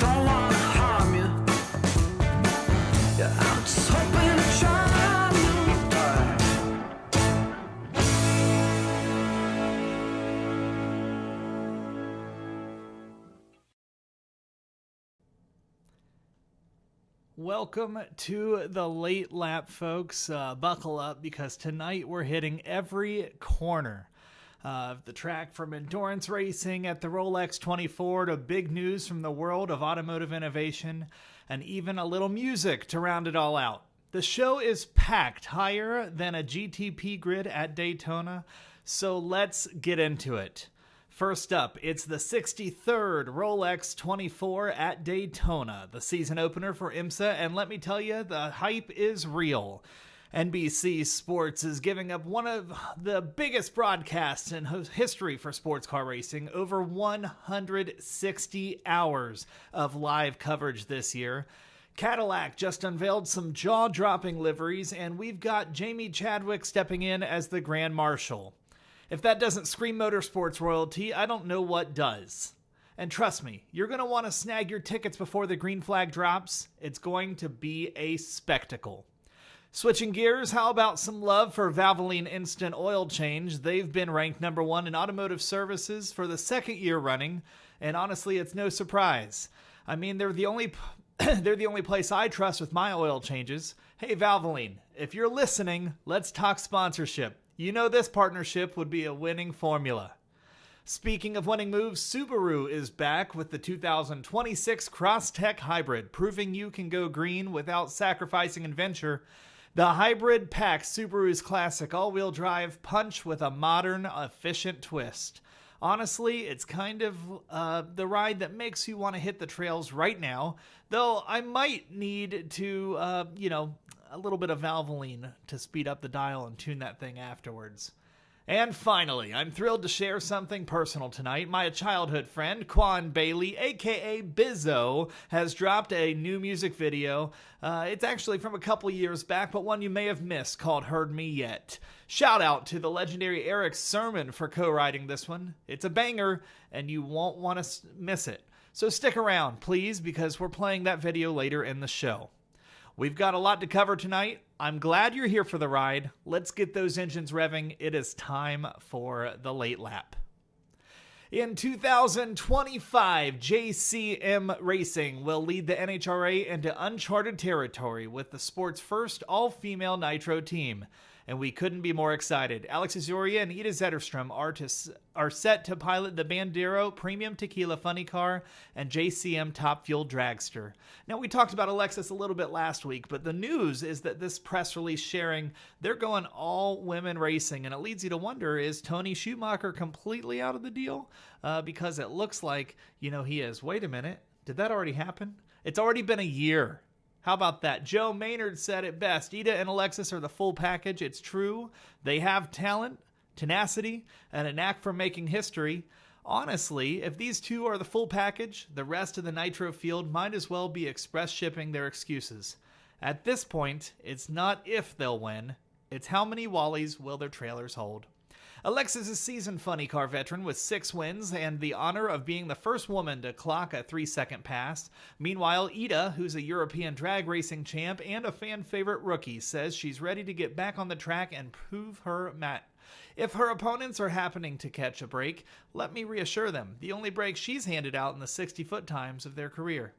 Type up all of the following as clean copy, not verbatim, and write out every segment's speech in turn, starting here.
don't wanna harm you. Yeah, I'm just hoping to charm you. Welcome to the late lap, folks. Buckle up, because tonight we're hitting every corner of the track, from endurance racing at the Rolex 24 to big news from the world of automotive innovation, and even a little music to round it all out. The show is packed higher than a GTP grid at Daytona, so let's get into it. First up, it's the 63rd Rolex 24 at Daytona, the season opener for IMSA, and let me tell you, the hype is real. NBC Sports is giving up one of the biggest broadcasts in history for sports car racing, over 160 hours of live coverage this year. Cadillac just unveiled some jaw-dropping liveries, and we've got Jamie Chadwick stepping in as the Grand Marshal. If that doesn't scream motorsports royalty, I don't know what does. And trust me, you're going to want to snag your tickets before the green flag drops. It's going to be a spectacle. Switching gears, how about some love for Valvoline Instant Oil Change? They've been ranked number 1 in automotive services for the second year running, and honestly, it's no surprise. I mean, they're the only place I trust with my oil changes. Hey, Valvoline, if you're listening, let's talk sponsorship. You know this partnership would be a winning formula. Speaking of winning moves, Subaru is back with the 2026 Crosstrek Hybrid, proving you can go green without sacrificing adventure. The hybrid packs Subaru's classic all-wheel drive punch with a modern, efficient twist. Honestly, it's kind of the ride that makes you want to hit the trails right now, though I might need to, a little bit of Valvoline to speed up the dial and tune that thing afterwards. And finally, I'm thrilled to share something personal tonight. My childhood friend, Kwan Bailey, aka Bizzoe, has dropped a new music video. It's actually from a couple years back, but one you may have missed, called Heard Me Yet. Shout out to the legendary Erick Sermon for co-writing this one. It's a banger, and you won't want to miss it. So stick around, please, because we're playing that video later in the show. We've got a lot to cover tonight. I'm glad you're here for the ride. Let's get those engines revving. It is time for the late lap. In 2025, JCM Racing will lead the NHRA into uncharted territory with the sport's first all-female nitro team. And we couldn't be more excited. Alex Azoria and Ida Zetterstrom are set to pilot the Bandero Premium Tequila Funny Car and JCM Top Fuel Dragster. Now, we talked about Alexis a little bit last week, but the news is that this press release sharing, they're going all-women racing, and it leads you to wonder, is Tony Schumacher completely out of the deal? Because it looks like, he is. Wait a minute. Did that already happen? It's already been a year. How about that? Joe Maynard said it best. Ida and Alexis are the full package. It's true. They have talent, tenacity, and a knack for making history. Honestly, if these two are the full package, the rest of the nitro field might as well be express shipping their excuses. At this point, it's not if they'll win, it's how many Wallies will their trailers hold. Alexis is a seasoned funny car veteran with 6 wins and the honor of being the first woman to clock a 3-second pass. Meanwhile, Ida, who's a European drag racing champ and a fan favorite rookie, says she's ready to get back on the track and prove her mat. If her opponents are happening to catch a break, let me reassure them, the only break she's handed out in the 60-foot times of their career.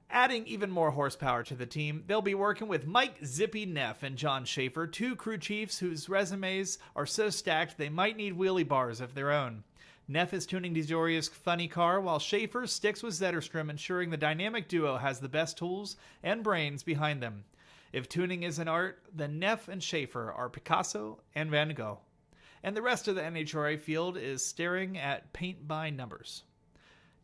Adding even more horsepower to the team, they'll be working with Mike Zippy Neff and John Schaefer, 2 crew chiefs whose resumes are so stacked they might need wheelie bars of their own. Neff is tuning DeZoria's funny car, while Schaefer sticks with Zetterstrom, ensuring the dynamic duo has the best tools and brains behind them. If tuning is an art, then Neff and Schaefer are Picasso and Van Gogh. And the rest of the NHRA field is staring at paint by numbers.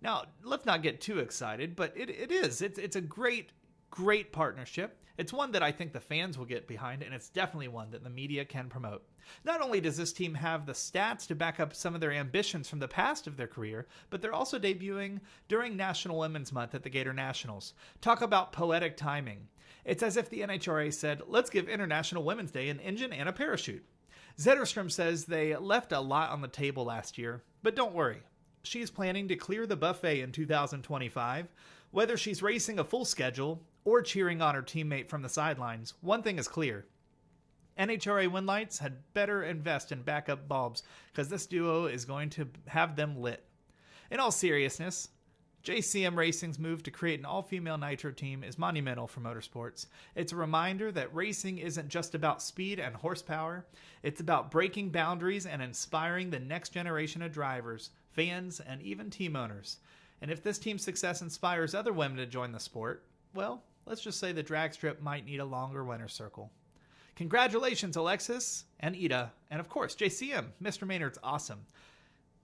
Now, let's not get too excited, but it's a great partnership. It's one that I think the fans will get behind, and it's definitely one that the media can promote. Not only does this team have the stats to back up some of their ambitions from the past of their career, but they're also debuting during National Women's Month at the Gator Nationals. Talk about poetic timing. It's as if the NHRA said, let's give International Women's Day an engine and a parachute. Zetterstrom says they left a lot on the table last year, but don't worry. she's planning to clear the buffet in 2025. Whether she's racing a full schedule or cheering on her teammate from the sidelines, one thing is clear. NHRA Winlights had better invest in backup bulbs because this duo is going to have them lit. In all seriousness, JCM Racing's move to create an all-female nitro team is monumental for motorsports. It's a reminder that racing isn't just about speed and horsepower. It's about breaking boundaries and inspiring the next generation of drivers, fans, and even team owners. And if this team's success inspires other women to join the sport, well, let's just say the drag strip might need a longer winner's circle. Congratulations, Alexis and Ida, and of course, JCM. Mr. Maynard's awesome.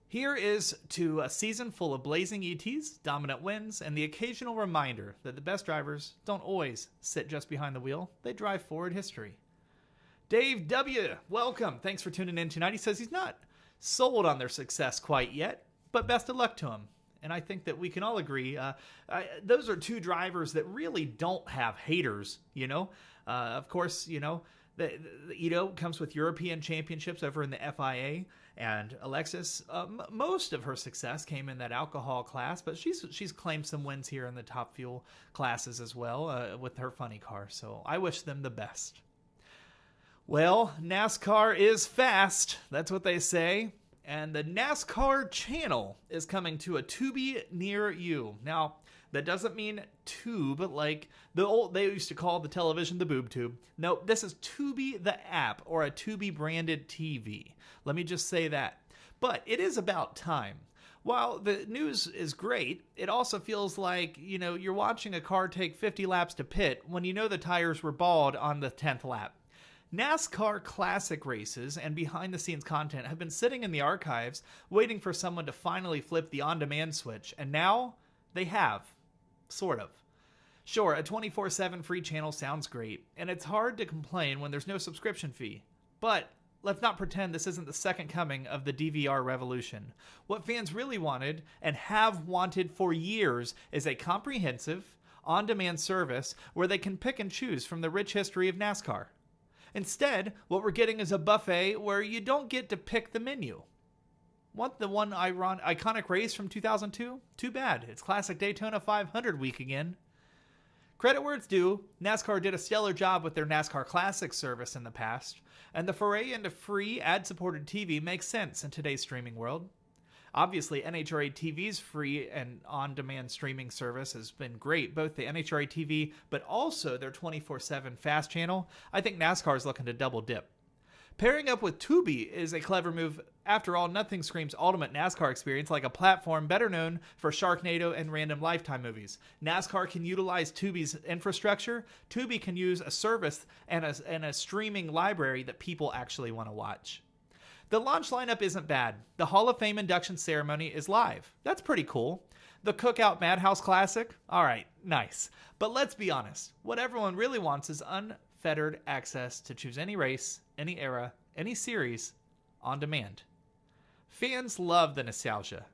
Here is to a season full of blazing ETs, dominant wins, and the occasional reminder that the best drivers don't always sit just behind the wheel. They drive forward history. Dave W., welcome. Thanks for tuning in tonight. He says he's not sold on their success quite yet, but best of luck to him. And I think that we can all agree, those are two drivers that really don't have haters, you know. Of course, you know, the Ito comes with European championships over in the FIA, and Alexis, most of her success came in that alcohol class, but she's claimed some wins here in the top fuel classes as well with her funny car. So I wish them the best. Well, NASCAR is fast. That's what they say. And the NASCAR channel is coming to a Tubi near you. Now, that doesn't mean tube like they used to call the television the boob tube. No, this is Tubi the app, or a Tubi branded TV. Let me just say that. But it is about time. While the news is great, it also feels like, you know, you're watching a car take 50 laps to pit when you know the tires were bald on the 10th lap. NASCAR classic races and behind-the-scenes content have been sitting in the archives waiting for someone to finally flip the on-demand switch, and now they have. Sort of. Sure, a 24/7 free channel sounds great, and it's hard to complain when there's no subscription fee. But let's not pretend this isn't the second coming of the DVR revolution. What fans really wanted, and have wanted for years, is a comprehensive, on-demand service where they can pick and choose from the rich history of NASCAR. Instead, what we're getting is a buffet where you don't get to pick the menu. Want the one iconic race from 2002? Too bad. It's classic Daytona 500 week again. Credit where it's due, NASCAR did a stellar job with their NASCAR Classic service in the past, and the foray into free, ad-supported TV makes sense in today's streaming world. Obviously, NHRA TV's free and on-demand streaming service has been great, both the NHRA TV, but also their 24/7 fast channel. I think NASCAR is looking to double dip. Pairing up with Tubi is a clever move. After all, nothing screams ultimate NASCAR experience like a platform better known for Sharknado and random Lifetime movies. NASCAR can utilize Tubi's infrastructure. Tubi can use a service and a streaming library that people actually want to watch. The launch lineup isn't bad. The Hall of Fame induction ceremony is live. That's pretty cool. The Cookout Madhouse Classic? All right, nice. But let's be honest. What everyone really wants is unfettered access to choose any race, any era, any series, on demand. Fans love the nostalgia,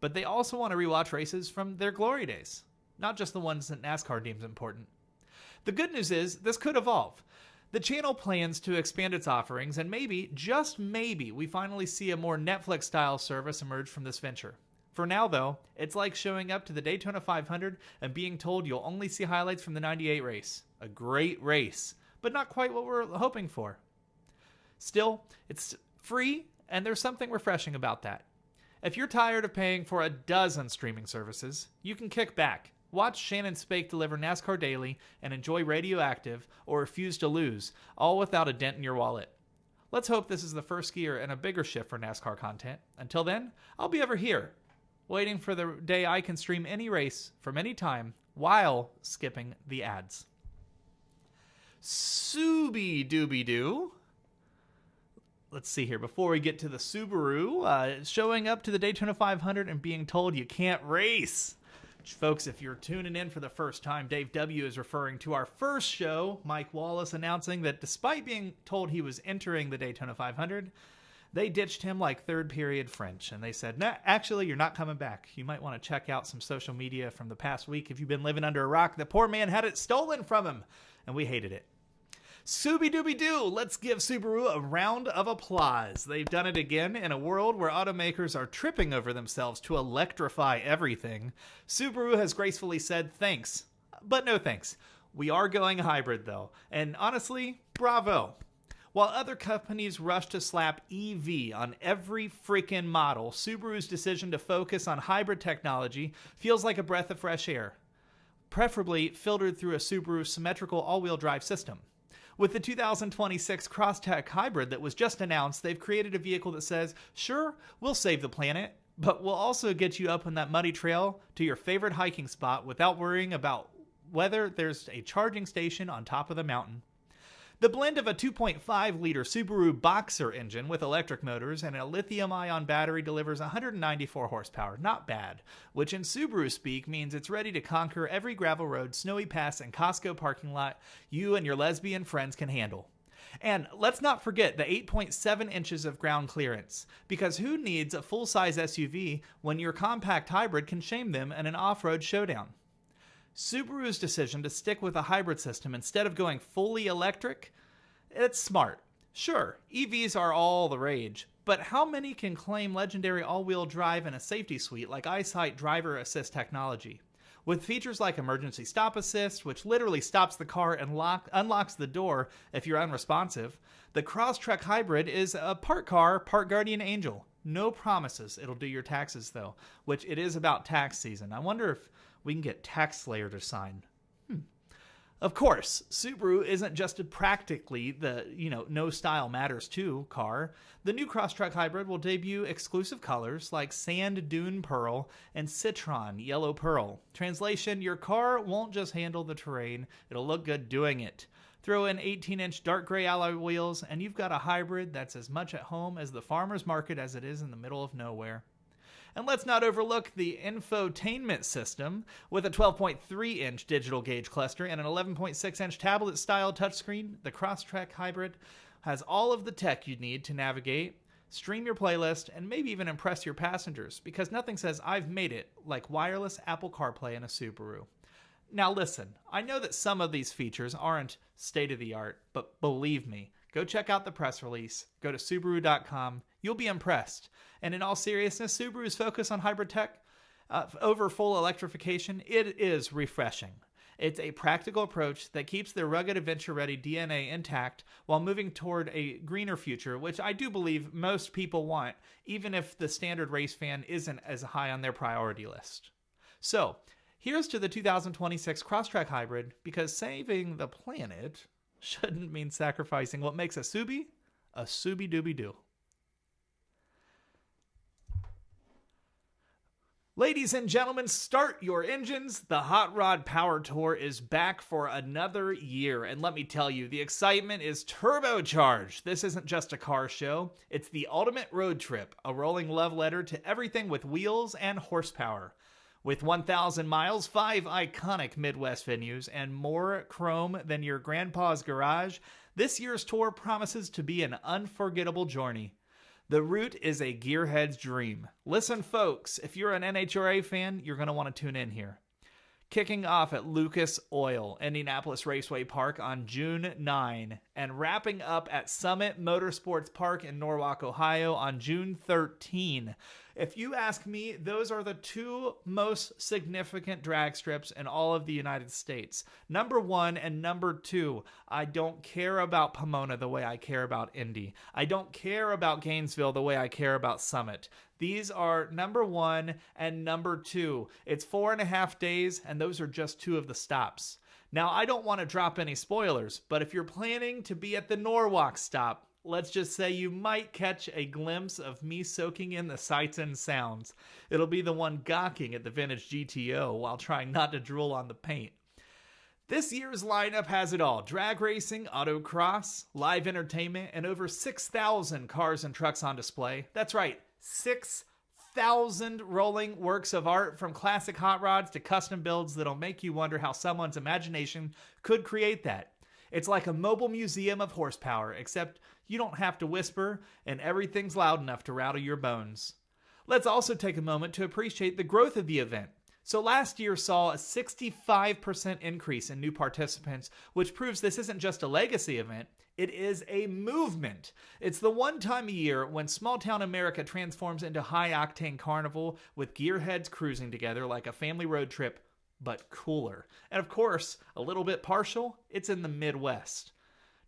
but they also want to rewatch races from their glory days, not just the ones that NASCAR deems important. The good news is this could evolve. The channel plans to expand its offerings, and maybe, just maybe, we finally see a more Netflix-style service emerge from this venture. For now, though, it's like showing up to the Daytona 500 and being told you'll only see highlights from the 98 race. A great race, but not quite what we're hoping for. Still, it's free, and there's something refreshing about that. If you're tired of paying for a dozen streaming services, you can kick back. Watch Shannon Spake deliver NASCAR Daily and enjoy Radioactive or Refuse to Lose, all without a dent in your wallet. Let's hope this is the first gear and a bigger shift for NASCAR content. Until then, I'll be over here, waiting for the day I can stream any race from any time while skipping the ads. Subi-dooby-doo. Let's see here. Before we get to the Subaru, showing up to the Daytona 500 and being told you can't race. Folks, if you're tuning in for the first time, Dave W. is referring to our first show, Mike Wallace announcing that despite being told he was entering the Daytona 500, they ditched him like third period French. And they said, nah, actually, you're not coming back. You might want to check out some social media from the past week if you've been living under a rock. The poor man had it stolen from him, and we hated it. Subi-dooby-doo! Let's give Subaru a round of applause. They've done it again in a world where automakers are tripping over themselves to electrify everything. Subaru has gracefully said thanks, but no thanks. We are going hybrid though, and honestly, bravo. While other companies rush to slap EV on every freaking model, Subaru's decision to focus on hybrid technology feels like a breath of fresh air, preferably filtered through a Subaru symmetrical all-wheel drive system. With the 2026 Crosstrek Hybrid that was just announced, they've created a vehicle that says, sure, we'll save the planet, but we'll also get you up on that muddy trail to your favorite hiking spot without worrying about whether there's a charging station on top of the mountain. The blend of a 2.5-liter Subaru Boxer engine with electric motors and a lithium-ion battery delivers 194 horsepower, not bad, which in Subaru speak means it's ready to conquer every gravel road, snowy pass, and Costco parking lot you and your lesbian friends can handle. And let's not forget the 8.7 inches of ground clearance, because who needs a full-size SUV when your compact hybrid can shame them in an off-road showdown? Subaru's decision to stick with a hybrid system instead of going fully electric, it's smart. Sure, EVs are all the rage, but how many can claim legendary all-wheel drive and a safety suite like EyeSight driver assist technology? With features like emergency stop assist, which literally stops the car and unlocks the door if you're unresponsive, the Crosstrek Hybrid is a part car, part guardian angel. No promises it'll do your taxes though, which it is about tax season. I wonder if we can get Tax Slayer to sign. Of course, Subaru isn't just practically the, no style matters too car. The new Crosstrek Hybrid will debut exclusive colors like Sand Dune Pearl and Citron Yellow Pearl. Translation, your car won't just handle the terrain, it'll look good doing it. Throw in 18-inch dark gray alloy wheels and you've got a hybrid that's as much at home as the farmer's market as it is in the middle of nowhere. And let's not overlook the infotainment system with a 12.3-inch digital gauge cluster and an 11.6-inch tablet-style touchscreen. The Crosstrek Hybrid has all of the tech you need to navigate, stream your playlist, and maybe even impress your passengers, because nothing says I've made it like wireless Apple CarPlay in a Subaru. Now listen, I know that some of these features aren't state-of-the-art, but believe me, go check out the press release, go to Subaru.com, you'll be impressed. And in all seriousness, Subaru's focus on hybrid tech over full electrification, it is refreshing. It's a practical approach that keeps their rugged adventure-ready DNA intact while moving toward a greener future, which I do believe most people want, even if the standard race fan isn't as high on their priority list. So, here's to the 2026 Crosstrek Hybrid, because saving the planet shouldn't mean sacrificing what makes a Subi-dooby-doo. Ladies and gentlemen, start your engines. The Hot Rod Power Tour is back for another year. And let me tell you, the excitement is turbocharged. This isn't just a car show. It's the ultimate road trip, a rolling love letter to everything with wheels and horsepower. With 1,000 miles, 5 iconic Midwest venues, and more chrome than your grandpa's garage, this year's tour promises to be an unforgettable journey. The route is a gearhead's dream. Listen, folks, if you're an NHRA fan, you're going to want to tune in here. Kicking off at Lucas Oil, Indianapolis Raceway Park on June 9, and wrapping up at Summit Motorsports Park in Norwalk, Ohio on June 13. If you ask me, those are the two most significant drag strips in all of the United States. Number 1 and number 2, I don't care about Pomona the way I care about Indy. I don't care about Gainesville the way I care about Summit. These are number 1 and number 2. It's 4.5 days, and those are just 2 of the stops. Now, I don't want to drop any spoilers, but if you're planning to be at the Norwalk stop, let's just say you might catch a glimpse of me soaking in the sights and sounds. It'll be the one gawking at the vintage GTO while trying not to drool on the paint. This year's lineup has it all: drag racing, autocross, live entertainment, and over 6,000 cars and trucks on display. That's right, 6,000 rolling works of art, from classic hot rods to custom builds that'll make you wonder how someone's imagination could create that. It's like a mobile museum of horsepower, except you don't have to whisper and everything's loud enough to rattle your bones. Let's also take a moment to appreciate the growth of the event. So last year saw a 65% increase in new participants, which proves this isn't just a legacy event, it is a movement. It's the one time a year when small-town America transforms into high-octane carnival with gearheads cruising together like a family road trip, but cooler. And of course, a little bit partial, it's in the Midwest.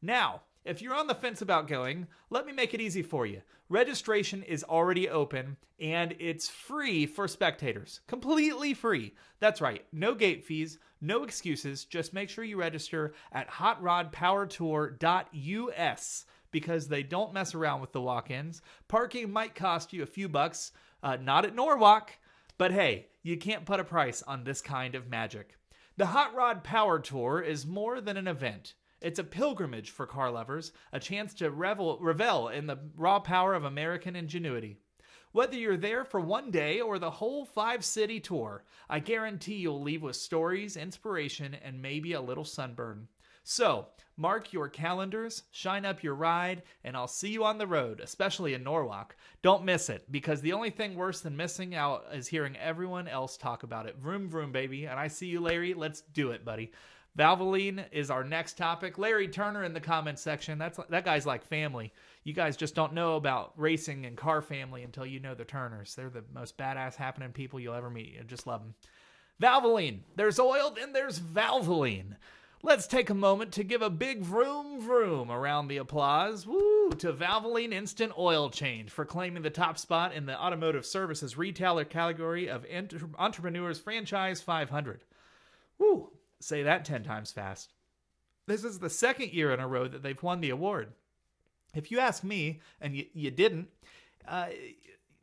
Now, if you're on the fence about going, let me make it easy for you. Registration is already open, and it's free for spectators. Completely free. That's right. No gate fees, no excuses. Just make sure you register at hotrodpowertour.us because they don't mess around with the walk-ins. Parking might cost you a few bucks, not at Norwalk, but hey, you can't put a price on this kind of magic. The Hot Rod Power Tour is more than an event. It's a pilgrimage for car lovers, a chance to revel in the raw power of American ingenuity. Whether you're there for one day or the whole 5-city tour, I guarantee you'll leave with stories, inspiration, and maybe a little sunburn. So, mark your calendars, shine up your ride, and I'll see you on the road, especially in Norwalk. Don't miss it, because the only thing worse than missing out is hearing everyone else talk about it. Vroom, vroom, baby. And I see you, Larry. Let's do it, buddy. Valvoline is our next topic. Larry Turner in the comments section. That guy's like family. You guys just don't know about racing and car family until you know the Turners. They're the most badass happening people you'll ever meet. You just love them. Valvoline. There's oil, then there's Valvoline. Let's take a moment to give a big vroom vroom around the applause. Woo! To Valvoline Instant Oil Change for claiming the top spot in the automotive services retailer category of Entrepreneurs Franchise 500. Woo! Say that 10 times fast. This is the second year in a row that they've won the award. If you ask me, and you didn't,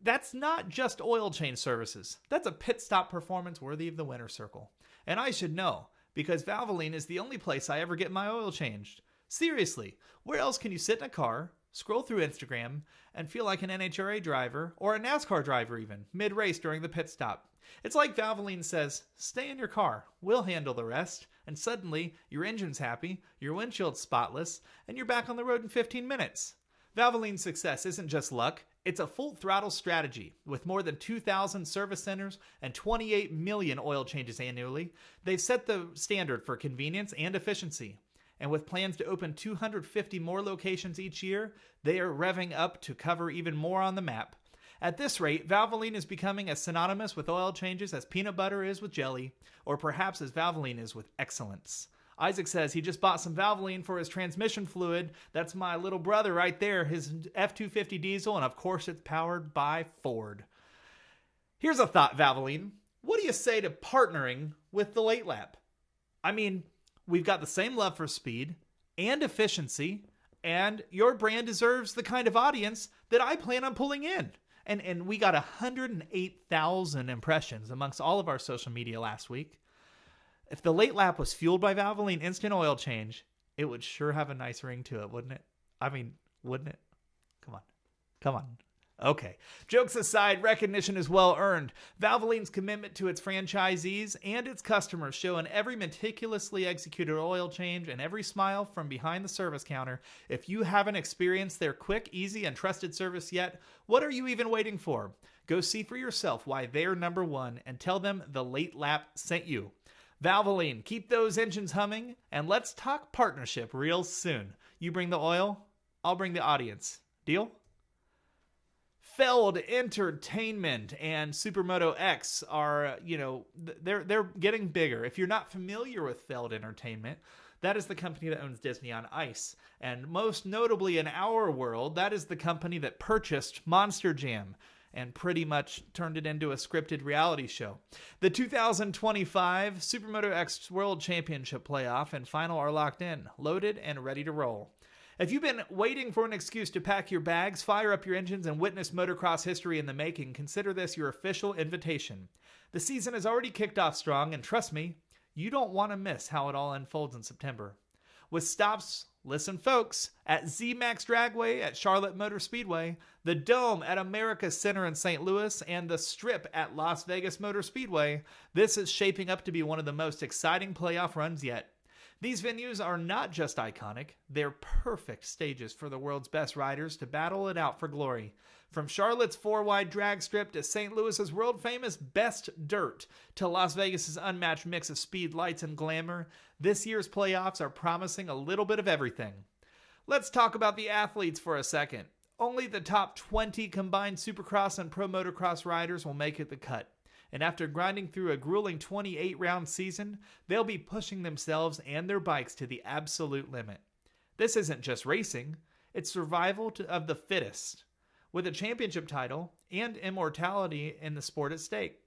that's not just oil change services. That's a pit stop performance worthy of the winner's circle. And I should know, because Valvoline is the only place I ever get my oil changed. Seriously, where else can you sit in a car, scroll through Instagram, and feel like an NHRA driver, or a NASCAR driver even, mid-race during the pit stop? It's like Valvoline says, stay in your car, we'll handle the rest, and suddenly your engine's happy, your windshield's spotless, and you're back on the road in 15 minutes. Valvoline's success isn't just luck, it's a full-throttle strategy. With more than 2,000 service centers and 28 million oil changes annually, they've set the standard for convenience and efficiency. And with plans to open 250 more locations each year, they are revving up to cover even more on the map. At this rate, Valvoline is becoming as synonymous with oil changes as peanut butter is with jelly, or perhaps as Valvoline is with excellence. Isaac says he just bought some Valvoline for his transmission fluid. That's my little brother right there, his F-250 diesel, and of course it's powered by Ford. Here's a thought, Valvoline. What do you say to partnering with the late lap? I mean, we've got the same love for speed and efficiency, and your brand deserves the kind of audience that I plan on pulling in. And we got 108,000 impressions amongst all of our social media last week. If the late lap was fueled by Valvoline Instant Oil Change, it would sure have a nice ring to it, wouldn't it? I mean, wouldn't it? Come on. Okay. Jokes aside, recognition is well earned. Valvoline's commitment to its franchisees and its customers show in every meticulously executed oil change and every smile from behind the service counter. If you haven't experienced their quick, easy, and trusted service yet, what are you even waiting for? Go see for yourself why they're number one and tell them the late lap sent you. Valvoline, keep those engines humming, and let's talk partnership real soon. You bring the oil, I'll bring the audience. Deal? Feld Entertainment and Supermoto X are, they're getting bigger. If you're not familiar with Feld Entertainment, that is the company that owns Disney on Ice. And most notably in our world, that is the company that purchased Monster Jam and pretty much turned it into a scripted reality show. The 2025 Supermoto X World Championship playoff and final are locked in, loaded, and ready to roll. If you've been waiting for an excuse to pack your bags, fire up your engines, and witness motocross history in the making, consider this your official invitation. The season has already kicked off strong, and trust me, you don't want to miss how it all unfolds in September. With stops, listen folks, at Z-Max Dragway at Charlotte Motor Speedway, the Dome at America's Center in St. Louis, and the Strip at Las Vegas Motor Speedway, this is shaping up to be one of the most exciting playoff runs yet. These venues are not just iconic, they're perfect stages for the world's best riders to battle it out for glory. From Charlotte's four-wide drag strip to St. Louis's world-famous Best Dirt to Las Vegas's unmatched mix of speed, lights, and glamour, this year's playoffs are promising a little bit of everything. Let's talk about the athletes for a second. Only the top 20 combined Supercross and Pro Motocross riders will make it the cut. And after grinding through a grueling 28-round season, they'll be pushing themselves and their bikes to the absolute limit. This isn't just racing, it's survival of the fittest, with a championship title and immortality in the sport at stake.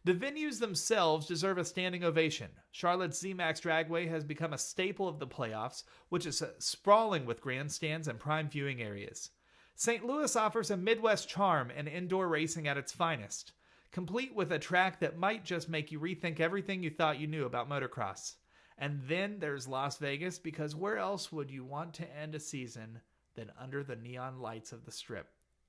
The venues themselves deserve a standing ovation. Charlotte's ZMAX Dragway has become a staple of the playoffs, which is sprawling with grandstands and prime viewing areas. St. Louis offers a Midwest charm and indoor racing at its finest, complete with a track that might just make you rethink everything you thought you knew about motocross. And then there's Las Vegas, because where else would you want to end a season than under the neon lights of the Strip?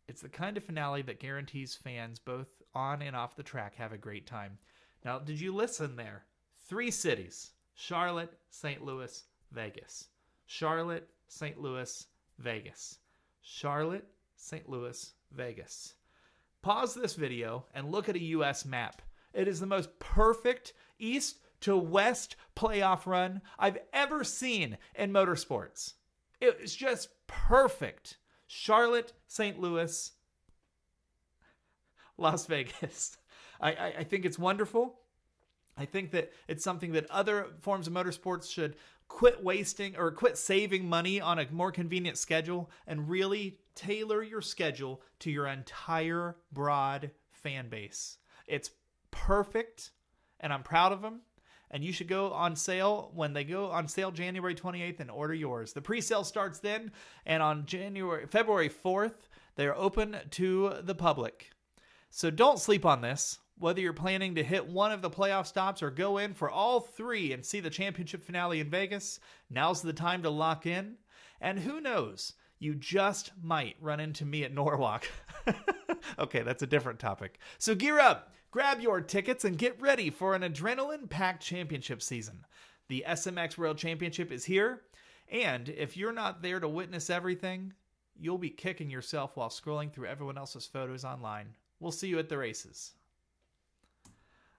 It's the kind of finale that guarantees fans both on and off the track have a great time. Now, did you listen there? 3 cities: Charlotte, St. Louis, Vegas. Charlotte, St. Louis, Vegas. Charlotte, St. Louis, Vegas. Pause this video and look at a U.S. map. It is the most perfect east to west playoff run I've ever seen in motorsports. It's just perfect. Charlotte, St. Louis, Las Vegas. I think it's wonderful. I think that it's something that other forms of motorsports should quit wasting or quit saving money on a more convenient schedule and really tailor your schedule to your entire broad fan base. It's perfect, and I'm proud of them. And you should go on sale when they go on sale January 28th and order yours. The pre-sale starts then, and on February 4th, they're open to the public. So don't sleep on this. Whether you're planning to hit one of the playoff stops or go in for all 3 and see the championship finale in Vegas, now's the time to lock in. And who knows, you just might run into me at Norwalk. Okay, that's a different topic. So gear up, grab your tickets, and get ready for an adrenaline-packed championship season. The SMX World Championship is here, and if you're not there to witness everything, you'll be kicking yourself while scrolling through everyone else's photos online. We'll see you at the races.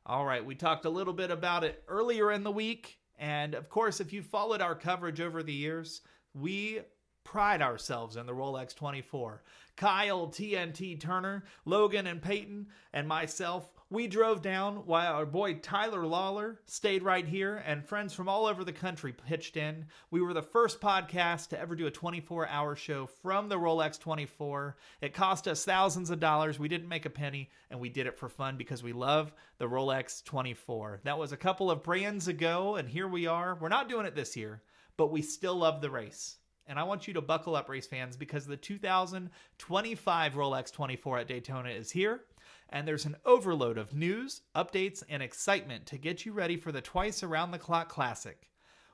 All right, we talked a little bit about it earlier in the week, and of course, if you've followed our coverage over the years, we pride ourselves in the Rolex 24. Kyle, TNT Turner, Logan and Peyton, and myself, we drove down while our boy Tyler Lawler stayed right here, and friends from all over the country pitched in. We were the first podcast to ever do a 24-hour show from the Rolex 24. It cost us thousands of dollars. We didn't make a penny, and we did it for fun because we love the Rolex 24. That was a couple of brands ago, and here we are. We're not doing it this year, but we still love the race. And I want you to buckle up, race fans, because the 2025 Rolex 24 at Daytona is here, and there's an overload of news, updates, and excitement to get you ready for the twice-around-the-clock classic.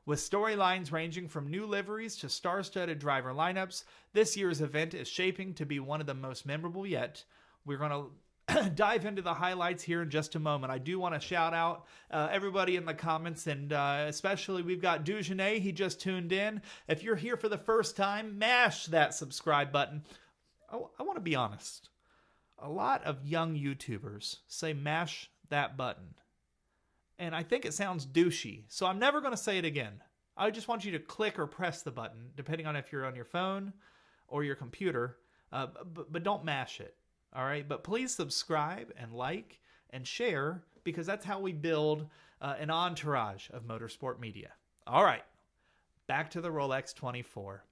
With storylines ranging from new liveries to star-studded driver lineups, this year's event is shaping to be one of the most memorable yet. We're going to dive into the highlights here in just a moment. I do want to shout out everybody in the comments, and especially we've got Dugenet. He just tuned in. If you're here for the first time, mash that subscribe button. I want to be honest. A lot of young YouTubers say mash that button, and I think it sounds douchey, so I'm never going to say it again. I just want you to click or press the button, depending on if you're on your phone or your computer, but don't mash it. All right, but please subscribe and like and share, because that's how we build an entourage of motorsport media. All right, back to the Rolex 24.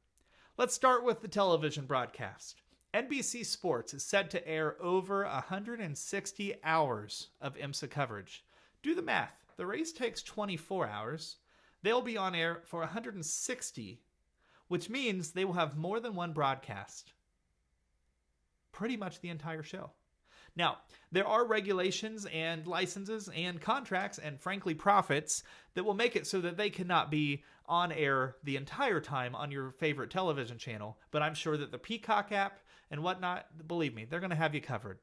Let's start with the television broadcast. NBC Sports is set to air over 160 hours of IMSA coverage. Do the math. The race takes 24 hours. They'll be on air for 160, which means they will have more than one broadcast. Pretty much the entire show. Now, there are regulations and licenses and contracts and, frankly, profits that will make it so that they cannot be on air the entire time on your favorite television channel, but I'm sure that the Peacock app and whatnot, believe me, they're going to have you covered.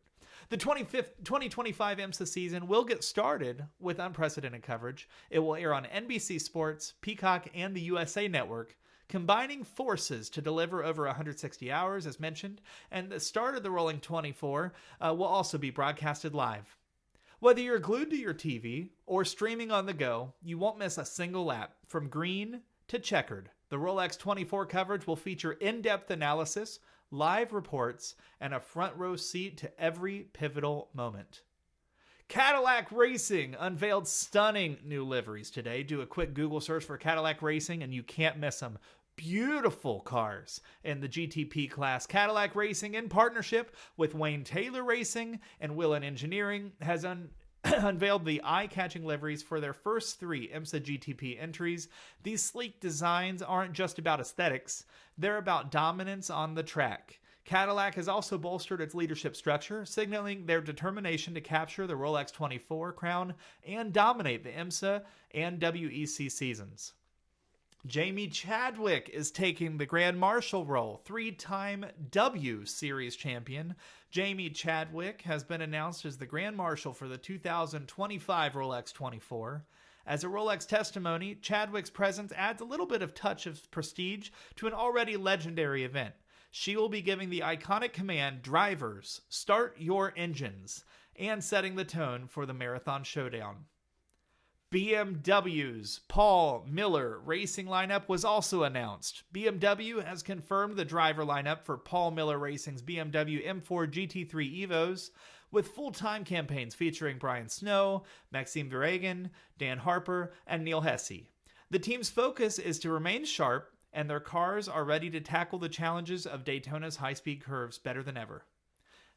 The 2025 IMSA season will get started with unprecedented coverage. It will air on NBC Sports, Peacock, and the USA Network, combining forces to deliver over 160 hours, as mentioned, and the start of the Rolling 24 will also be broadcasted live. Whether you're glued to your TV or streaming on the go, you won't miss a single lap. From green to checkered, the Rolex 24 coverage will feature in-depth analysis, live reports, and a front row seat to every pivotal moment. Cadillac Racing unveiled stunning new liveries today. Do a quick Google search for Cadillac Racing and you can't miss them. Beautiful cars in the GTP class. Cadillac Racing, in partnership with Wayne Taylor Racing and Willen Engineering, has unveiled the eye-catching liveries for their first 3 IMSA GTP entries. These sleek designs aren't just about aesthetics, they're about dominance on the track. Cadillac has also bolstered its leadership structure, signaling their determination to capture the Rolex 24 crown and dominate the IMSA and WEC seasons. Jamie Chadwick is taking the Grand Marshal role, 3-time W Series champion. Jamie Chadwick has been announced as the Grand Marshal for the 2025 Rolex 24. As a Rolex testimony, Chadwick's presence adds a little bit of touch of prestige to an already legendary event. She will be giving the iconic command, "Drivers, start your engines," and setting the tone for the Marathon Showdown. BMW's Paul Miller Racing lineup was also announced. BMW has confirmed the driver lineup for Paul Miller Racing's BMW M4 GT3 Evos, with full-time campaigns featuring Brian Snow, Maxime Verhagen, Dan Harper, and Neil Hesse. The team's focus is to remain sharp, and their cars are ready to tackle the challenges of Daytona's high-speed curves better than ever.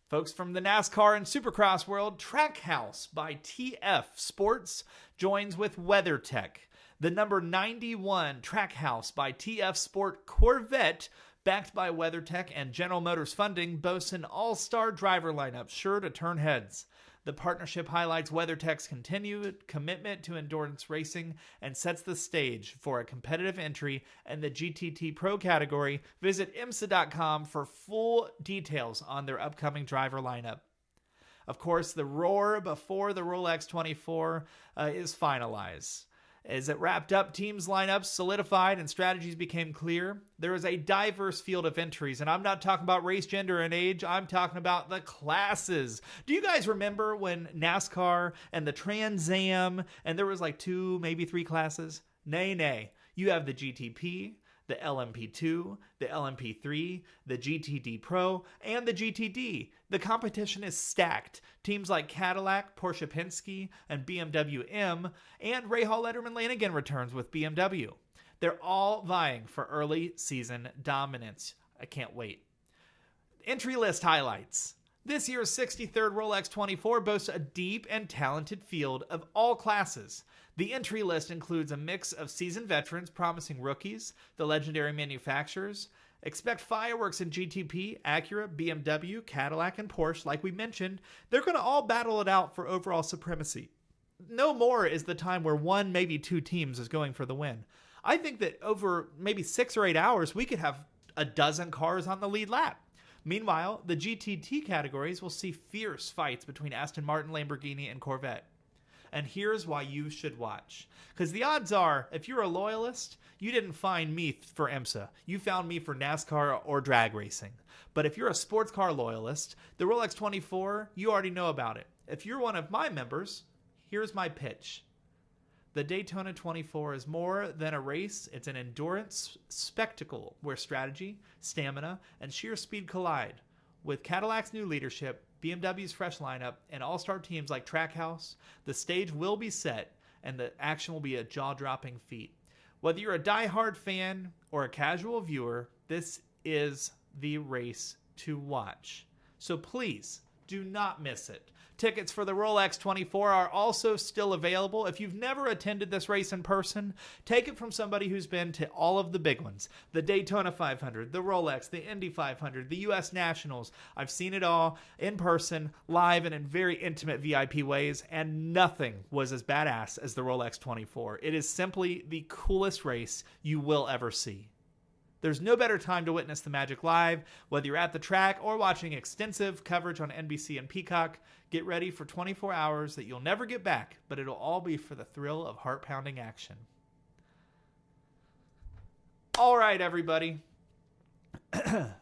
Folks from the NASCAR and Supercross world, Trackhouse by TF Sports joins with WeatherTech. The number 91 Trackhouse by TF Sport Corvette, backed by WeatherTech and General Motors funding, boasts an all-star driver lineup sure to turn heads. The partnership highlights WeatherTech's continued commitment to endurance racing and sets the stage for a competitive entry in the GTT Pro category. Visit IMSA.com for full details on their upcoming driver lineup. Of course, the roar before the Rolex 24 is finalized. As it wrapped up, teams' lineups solidified and strategies became clear. There is a diverse field of entries, and I'm not talking about race, gender, and age. I'm talking about the classes. Do you guys remember when NASCAR and the Trans Am, and there was like 2, maybe 3 classes? Nay. You have the GTP, the LMP2, the LMP3, the GTD Pro, and the GTD. The competition is stacked. Teams like Cadillac, Porsche Penske, and BMW M, and Rahal Letterman Lanigan returns with BMW. They're all vying for early season dominance. I can't wait. Entry list highlights. This year's 63rd Rolex 24 boasts a deep and talented field of all classes. The entry list includes a mix of seasoned veterans promising rookies, the legendary manufacturers. Expect fireworks in GTP, Acura, BMW, Cadillac, and Porsche. Like we mentioned, they're going to all battle it out for overall supremacy. No more is the time where 1, maybe 2 teams is going for the win. I think that over maybe 6 or 8 hours, we could have a dozen cars on the lead lap. Meanwhile, the GTT categories will see fierce fights between Aston Martin, Lamborghini, and Corvette. And here's why you should watch. Because the odds are, if you're a loyalist, you didn't find me for IMSA. You found me for NASCAR or drag racing. But if you're a sports car loyalist, the Rolex 24, you already know about it. If you're one of my members, here's my pitch. The Daytona 24 is more than a race. It's an endurance spectacle where strategy, stamina, and sheer speed collide. With Cadillac's new leadership, BMW's fresh lineup, and all-star teams like Trackhouse, the stage will be set and the action will be a jaw-dropping feat. Whether you're a die-hard fan or a casual viewer, this is the race to watch. So please, do not miss it. Tickets for the Rolex 24 are also still available. If you've never attended this race in person, take it from somebody who's been to all of the big ones. The Daytona 500, the Rolex, the Indy 500, the US Nationals. I've seen it all in person, live, and in very intimate VIP ways, and nothing was as badass as the Rolex 24. It is simply the coolest race you will ever see. There's no better time to witness the magic live, whether you're at the track or watching extensive coverage on NBC and Peacock. Get ready for 24 hours that you'll never get back, but it'll all be for the thrill of heart-pounding action. All right, everybody.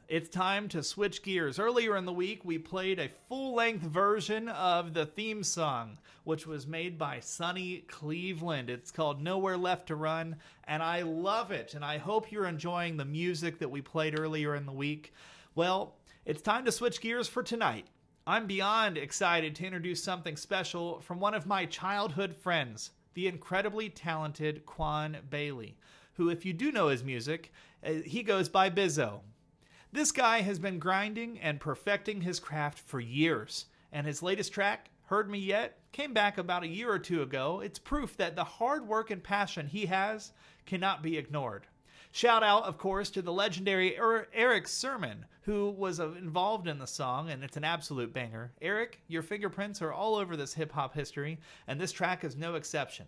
It's time to switch gears. Earlier in the week, we played a full-length version of the theme song, which was made by Sonny Cleveland. It's called Nowhere Left to Run, and I love it, and I hope you're enjoying the music that we played earlier in the week. Well, it's time to switch gears for tonight. I'm beyond excited to introduce something special from one of my childhood friends, the incredibly talented Kwan Bailey, who, if you do know his music, he goes by Bizzoe. This guy has been grinding and perfecting his craft for years, and his latest track, Heard Me Yet, came back about a year or two ago. It's proof that the hard work and passion he has cannot be ignored. Shout out, of course, to the legendary Erick Sermon, who was involved in the song, and it's an absolute banger. Erick, your fingerprints are all over this hip-hop history, and this track is no exception.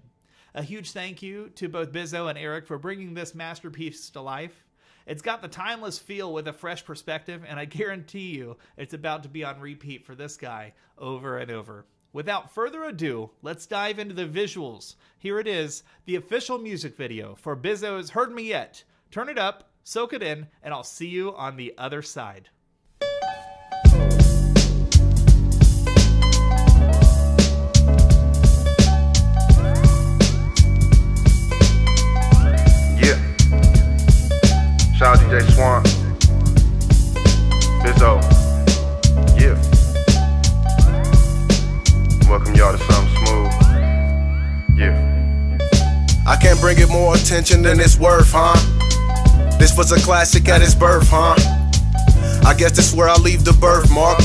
A huge thank you to both Bizzoe and Erick for bringing this masterpiece to life. It's got the timeless feel with a fresh perspective, and I guarantee you it's about to be on repeat for this guy over and over. Without further ado, let's dive into the visuals. Here it is, the official music video for Bizzoe's Heard Me Yet. Turn it up, soak it in, and I'll see you on the other side. Shout out DJ Swan, Bizzoe, yeah. Welcome y'all to something smooth, yeah. I can't bring it more attention than it's worth, huh? This was a classic at its birth, huh? I guess this where I leave the birthmark.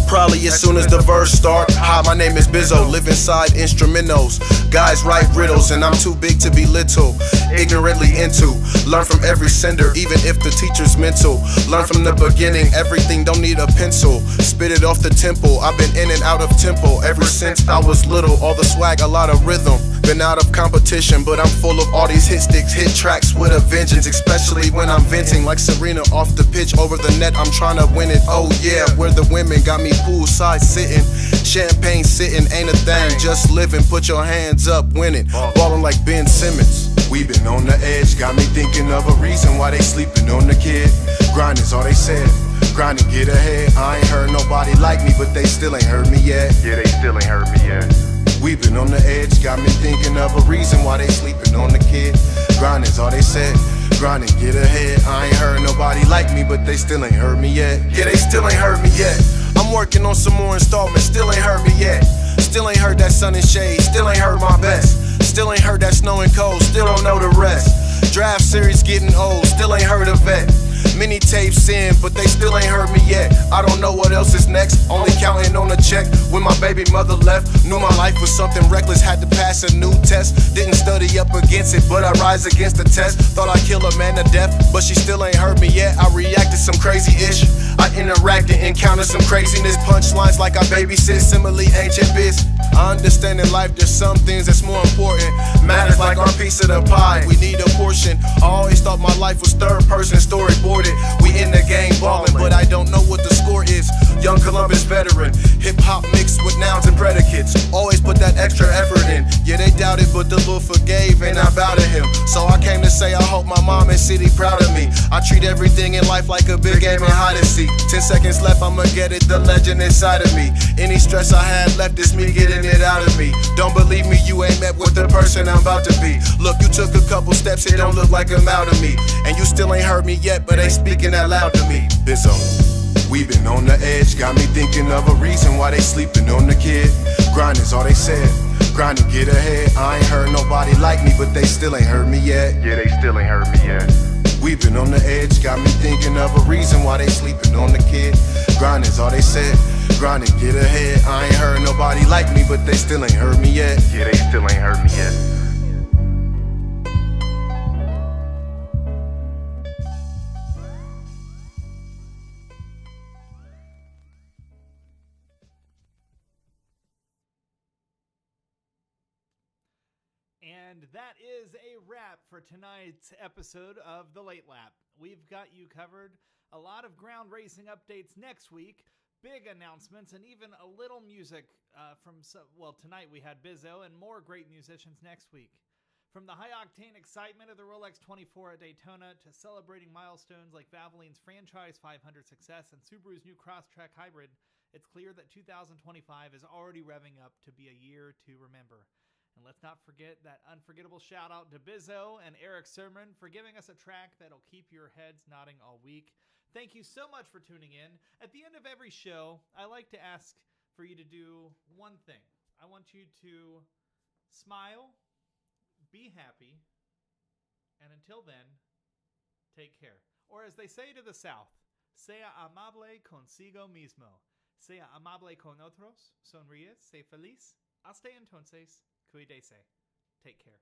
Probably as soon as the verse start. Hi, my name is Bizzoe, live inside instrumentals. Guys write riddles and I'm too big to be little. Ignorantly into, learn from every sender, even if the teacher's mental. Learn from the beginning, everything don't need a pencil. Spit it off the temple, I've been in and out of tempo ever since I was little. All the swag, a lot of rhythm. Been out of competition, but I'm full of all these hit sticks, hit tracks with a vengeance. Especially when I'm venting like Serena off the pitch, over the net, I'm trying to win it. Oh yeah, where the women got me poolside sitting, champagne sitting, ain't a thing, just living. Put your hands up, winning, ballin' like Ben Simmons. We been on the edge, got me thinking of a reason why they sleeping on the kid. Grind is all they said, grind and get ahead. I ain't heard nobody like me, but they still ain't heard me yet. Yeah, they still ain't heard me yet. We been on the edge, got me thinking of a reason why they sleeping on the kid. Grind is all they said, grind and get ahead. I ain't heard nobody like me, but they still ain't heard me yet. Yeah, they still ain't heard me yet. I'm working on some more installments, still ain't heard me yet. Still ain't heard that sun and shade, still ain't heard my best. Still ain't heard that snow and cold, still don't know the rest. Draft series getting old, still ain't heard a vet. Many tapes in, but they still ain't heard me yet. I don't know what else is next, only counting on a check. When my baby mother left, knew my life was something reckless. Had to pass a new test, didn't study up against it, but I rise against the test. Thought I'd kill a man to death, but she still ain't heard me yet. I reacted some crazy-ish, I interacted, encountered some craziness. Punchlines like I babysit, similarly ancient biz. I understand in life there's some things that's more important. Matters like our piece of the pie, we need a portion. I always thought my life was third person, storyboarded. We in the game ballin', but I don't know what the score is. Young Columbus veteran, hip-hop mixed with nouns and predicates. Always put that extra effort in. Yeah, they doubted, but the Lord forgave, and I bow to him. So I came to say I hope my mom and city proud of me. I treat everything in life like a big game and hide and seek. 10 seconds left, I'ma get it, the legend inside of me. Any stress I had left is me getting it out of me. Don't believe me, you ain't met with the person I'm about to be. Look, you took a couple steps, it don't look like I'm out of me. And you still ain't heard me yet, but ain't speaking out loud to me. Bizzoe. We been on the edge, got me thinking of a reason why they sleeping on the kid. Grind is all they said, grind and get ahead. I ain't heard nobody like me, but they still ain't heard me yet. Yeah, they still ain't heard me yet. We been on the edge, got me thinking of a reason why they sleeping on the kid. Grind is all they said, grind and get ahead. I ain't heard nobody like me, but they still ain't heard me yet. Yeah, they still ain't heard me yet. And that is a wrap for tonight's episode of The Late Lap. We've got you covered. A lot of ground racing updates next week, big announcements, and even a little music tonight we had Bizzoe and more great musicians next week. From the high-octane excitement of the Rolex 24 at Daytona to celebrating milestones like Valvoline's franchise 500 success and Subaru's new Crosstrek Hybrid, it's clear that 2025 is already revving up to be a year to remember. And let's not forget that unforgettable shout out to Bizzoe and Erick Sermon for giving us a track that'll keep your heads nodding all week. Thank you so much for tuning in. At the end of every show, I like to ask for you to do one thing. I want you to smile, be happy, and until then, take care. Or as they say to the South, sea amable consigo mismo. Sea amable con otros. Sonríe, sé feliz. Hasta entonces. Cuídese. Take care.